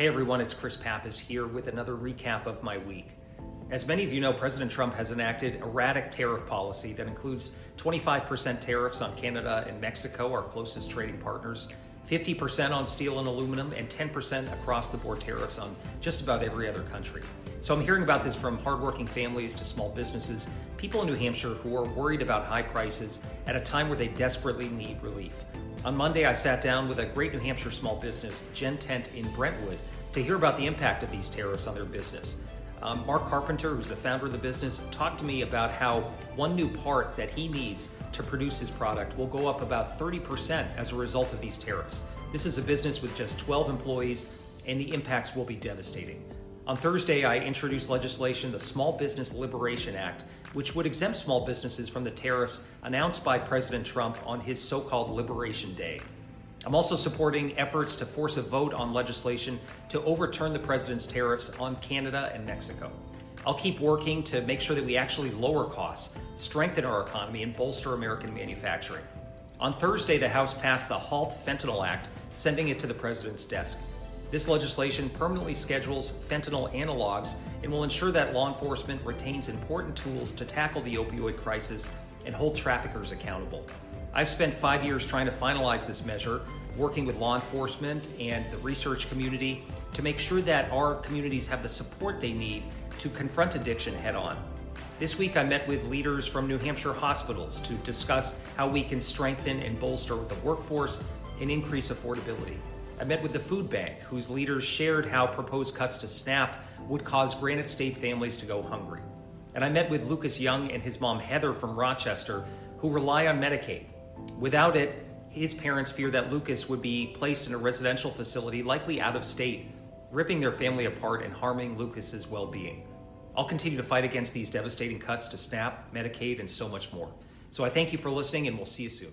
Hey everyone, it's Pappas here with another recap of my week. As many of you know, President Trump has enacted erratic tariff policy that includes 25% tariffs on Canada and Mexico, our closest trading partners, 50% on steel and aluminum, and 10% across the board tariffs on just about every other country. So I'm hearing about this from hardworking families to small businesses, people in New Hampshire who are worried about high prices at a time where they desperately need relief. On Monday, I sat down with a great New Hampshire small business, Gen Tent in Brentwood, to hear about the impact of these tariffs on their business. Mark Carpenter, who's the founder of the business, talked to me about how one new part that he needs to produce his product will go up about 30% as a result of these tariffs. This is a business with just 12 employees, and the impacts will be devastating. On Thursday, I introduced legislation, the Small Business Liberation Act, which would exempt small businesses from the tariffs announced by President Trump on his so-called Liberation Day. I'm also supporting efforts to force a vote on legislation to overturn the president's tariffs on Canada and Mexico. I'll keep working to make sure that we actually lower costs, strengthen our economy, and bolster American manufacturing. On Thursday, the House passed the HALT Fentanyl Act, sending it to the president's desk. This legislation permanently schedules fentanyl analogs and will ensure that law enforcement retains important tools to tackle the opioid crisis and hold traffickers accountable. I've spent 5 years trying to finalize this measure, working with law enforcement and the research community to make sure that our communities have the support they need to confront addiction head on. This week, I met with leaders from New Hampshire hospitals to discuss how we can strengthen and bolster the workforce and increase affordability. I met with the food bank, whose leaders shared how proposed cuts to SNAP would cause Granite State families to go hungry. And I met with Lucas Young and his mom Heather from Rochester, who rely on Medicaid. Without it, his parents fear that Lucas would be placed in a residential facility, likely out of state, ripping their family apart and harming Lucas's well-being. I'll continue to fight against these devastating cuts to SNAP, Medicaid, and so much more. So I thank you for listening, and we'll see you soon.